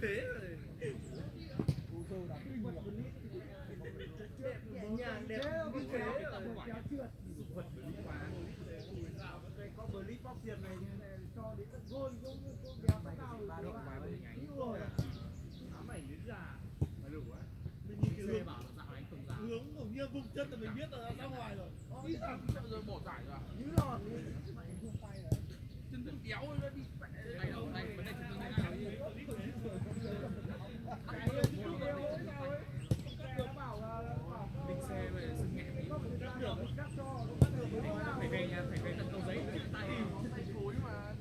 thế rồi. Nhẹ nhàng đẹp như thế rồi. Có blip bóc tiền này cho đến gôn cũng đéo có nào rồi. Ám ảnh đến già. Mà đủ á. Mình nhìn cái hướng bảo là dạo này không dạo. Hướng cũng như vùng chân là mình biết là ra ngoài rồi. Đi thẳng rồi bỏ giải rồi. Như lòn đi. Chân chân kéo nó đi. Tay đầu tay vấn đề chân chân này nào. Mình xe về sừng nghẹn đi. Phải về nhà, phải về tận cầu giấy tay thối mà.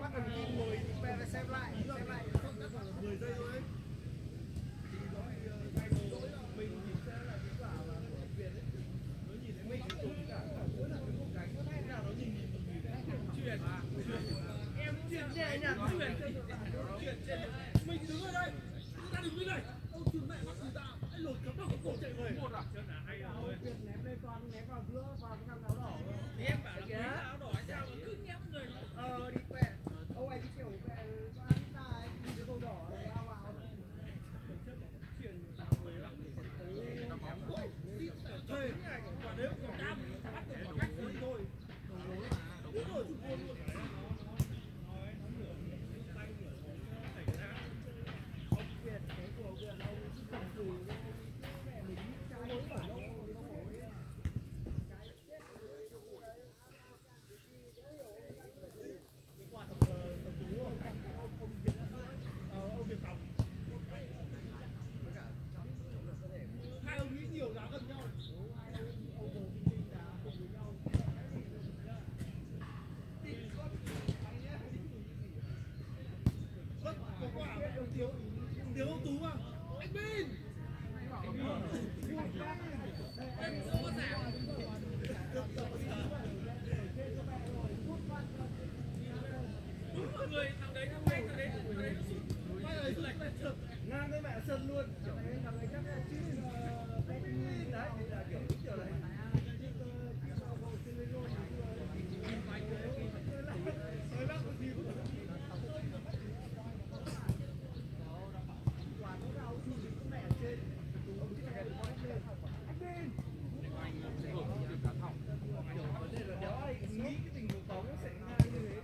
Bắt đầu ngồi về xem lại 10 giây thôi. Mình chỉ sẽ là cái quả là của Việt ấy. Nó nhìn thấy mình cũng cả mỗi lần một cánh thế nào nó nhìn chuyển em chuyển nhẹ nhàng chuyển mình đứng ở đây ta đứng bên này ông chừng mẹ bắt người ta anh lột cắm đầu cổ chạy về một à chân là hay rồi ném lên con ném vào giữa vào cái thằng áo đỏ em bảo là cái áo đỏ sao mà cứ nhém người đi quẹ ông ấy đi kiểu quẹ anh ta ấy đi cái đồ đỏ lao vào thuê quả nếu còn đam bắt được khoảng cách thôi thôi đúng rồi chụp luôn luôn hai ông nghĩ nhiều giá gần nhau. Tiếng ông Tú à? Anh Bin! Em không có giảm. Đúng mọi người, thằng đấy nó sụt. Ngang với mẹ sân luôn. thằng này chắc là chứ Đấy, là kiểu này. Nghĩ cái tình huống bóng nó sẽ ngang như thế.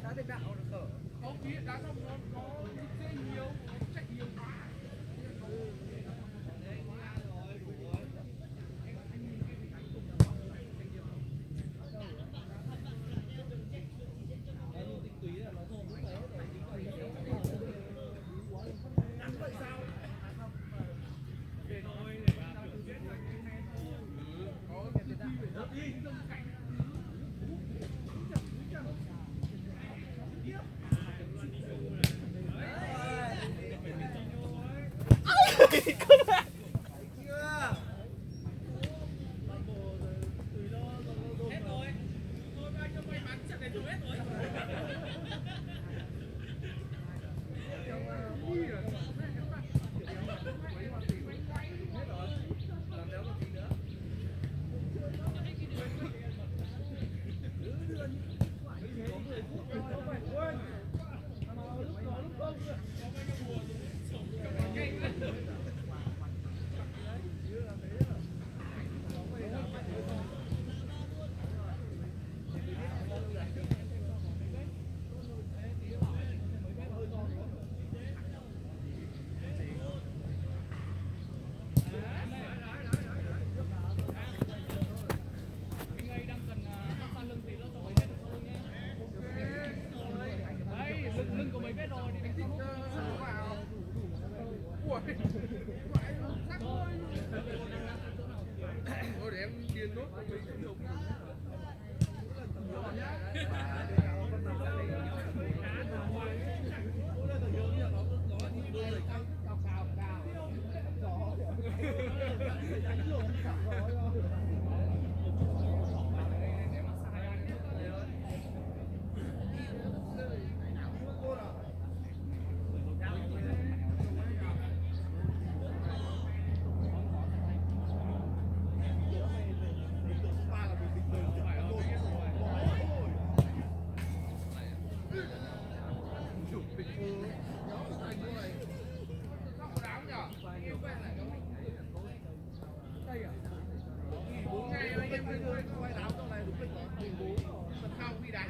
đá được đạo được khở Không khí đá xong nó có dễ nhiều, chạy nhiều quá.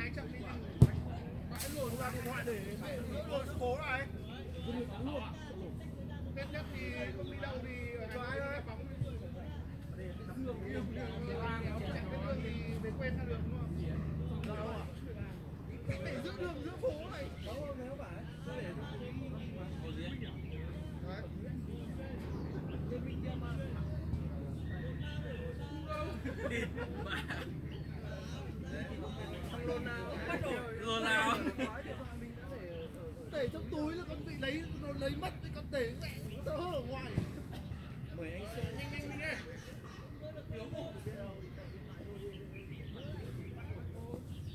ai chậm đi mãi lùi ra điện thoại để lùi sự cố này. Tết nhất thì không đi đâu thì cho ai thôi bóng thì về quên ra được đúng không? Đâu à? Để giữa đường giữa phố này. Đâu nếu phải. Để Lồn nào để trong túi là con bị lấy nó lấy mất cái con để mẹ nó ở ngoài. Mời anh xe nhanh nhanh đi nghe.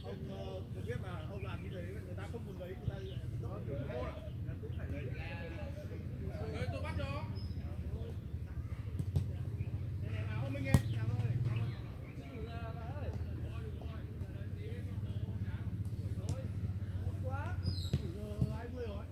Ông biết mà ông làm như thế người ta không muốn lấy người ta nó kiểu cô là cũng phải lấy. Đấy tôi bắt cho. Áo mình nghe. Quá. Giờ 20 rồi.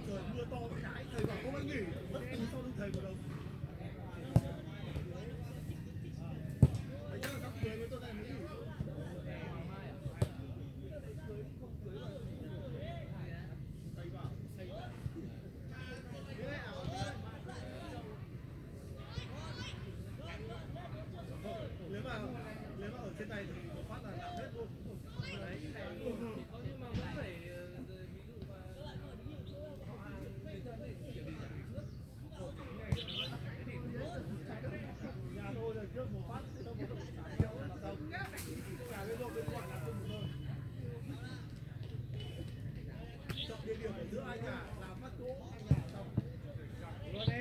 Trời mưa to cái thầy bảo không anh nghỉ mất tí sau lưng thầy một đồng. Đấy chắc là sắp cưới với tôi này mới nghỉ. Thầy bảo nếu mà ở trên này thì một phát là làm hết luôn. Đấy. Nhưng mà vẫn phải ví dụ mà nhà tôi là trước một phát thì tôi một triệu là xong. Cả cái đội bên ngoài là không một nơi. Chọn địa điểm ở giữa hai nhà làm phát cỗ hai nhà xong. Luôn đi.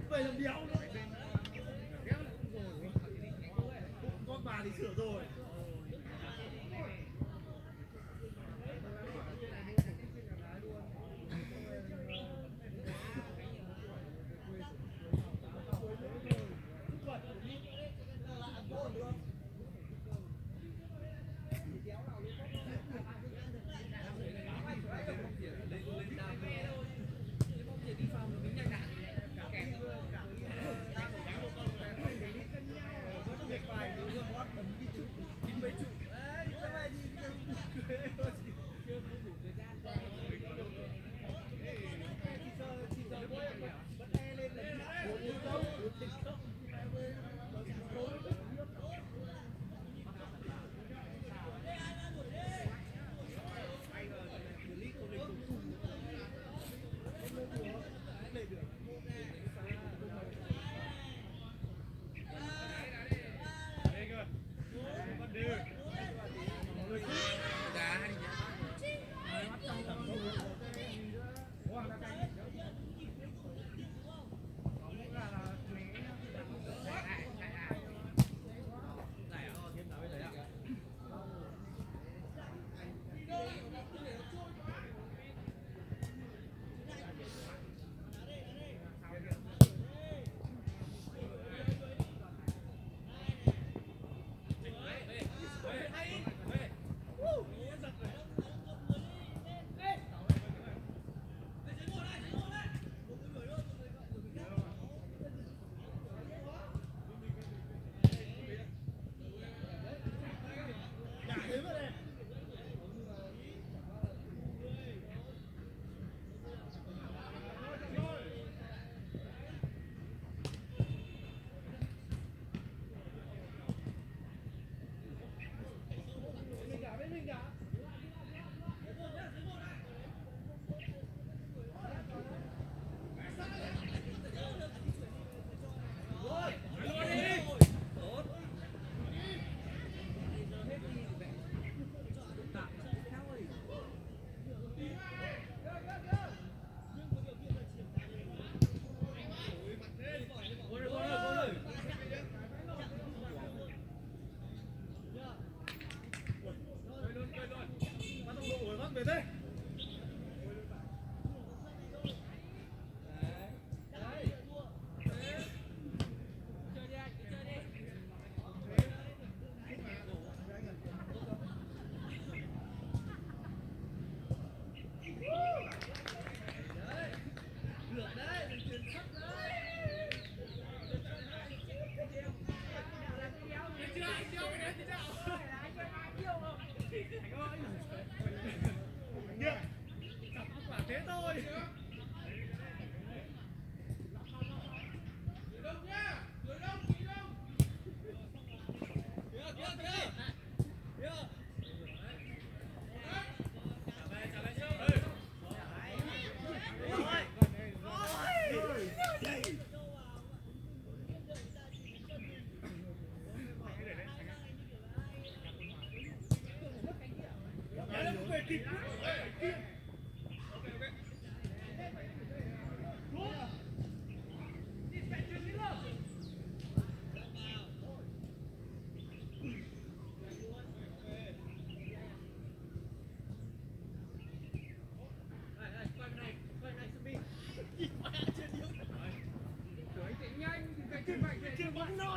Vậy làm đéo nữa. Con bà thì sửa rồi. Bài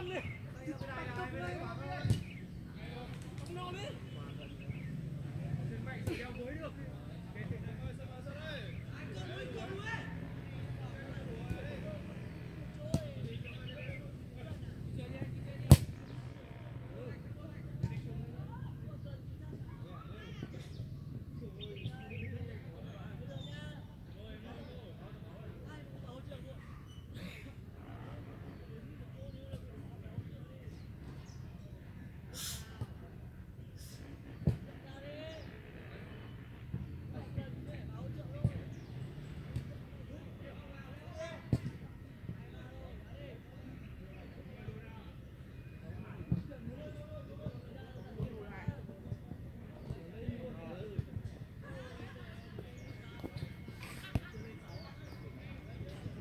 ngon đi. Không ngon đi. Mày chỉ đeo gối được.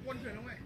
Quân chuyển không mày?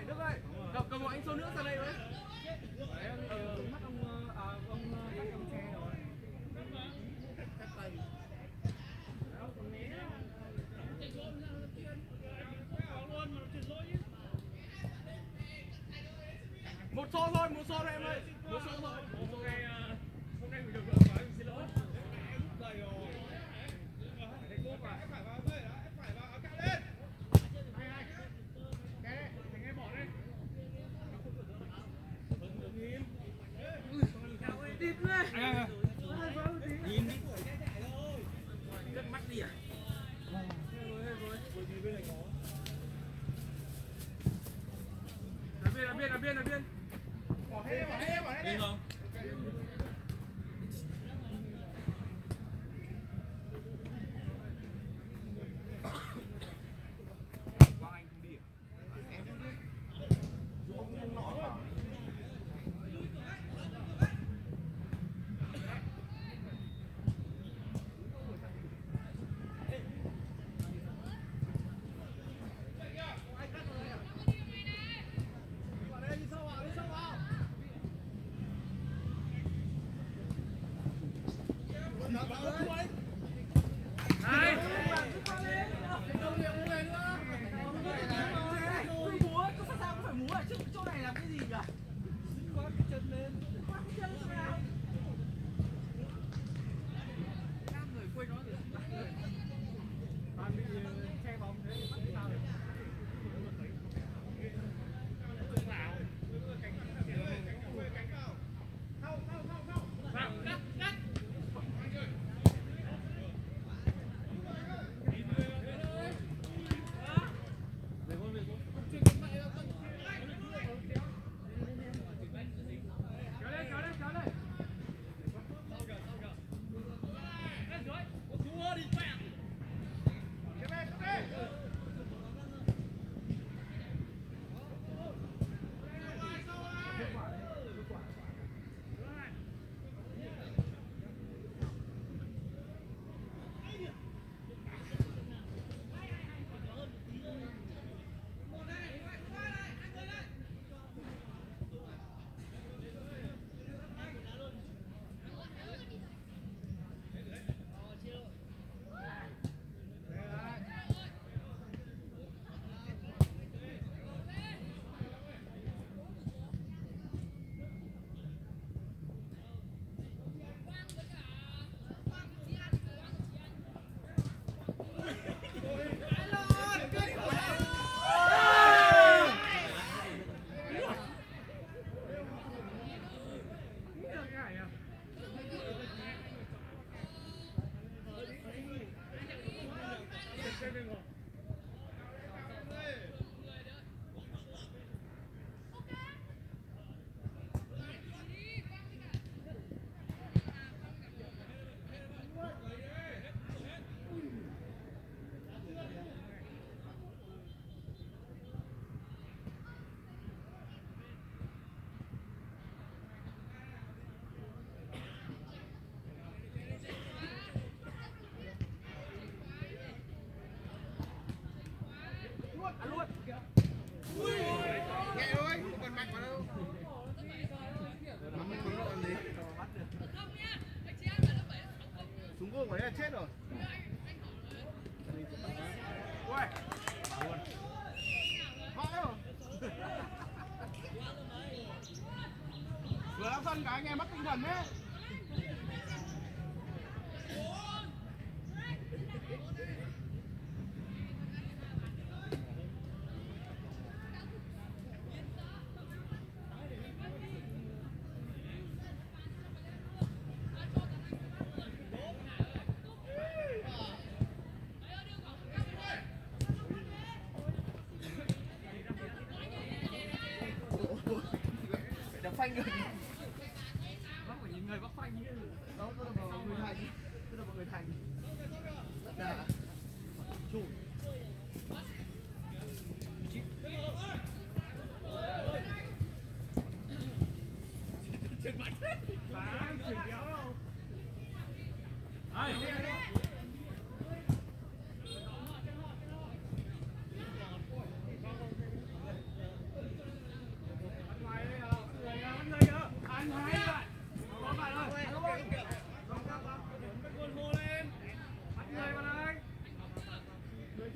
Đức ơi, cầm một anh số nữa ra đây với. Một xô thôi em ơi. Một xô thôi. Hôm nay mình được gọi xin lỗi. Cất mắt đi à? Là biên. Bỏ hết đi không? Quang Anh không đi à? đừng rồi. Nhẹ thôi, không cần mạnh quá đâu. Nắm xuống rồi gì? Súng gôn của đấy là chết rồi. Ui. Vãi rồi. Vừa ra sân cái anh em mất tinh thần đấy. Phải đập phanh rồi. Bác phải nhìn người bác phanh chứ. Đó, tôi là mọi người thành. Tôi là mọi người thành. Đã. Chủ. Phá chuyển kéo đâu. Đây. Anh hai bạn. Có bạn ơi. Con hô lên. Bắt người vào đây. Người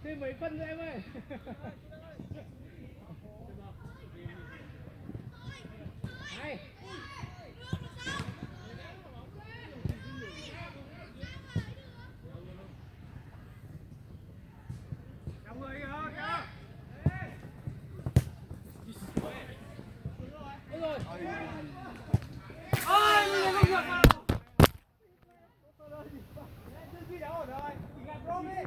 Thêm mấy phân nữa em ơi. Hay. Trong người kìa kìa. Đúng rồi. Ôi, nhìn không được mà. Tư duy đã ổn rồi. Chỉ gặp rôm đi.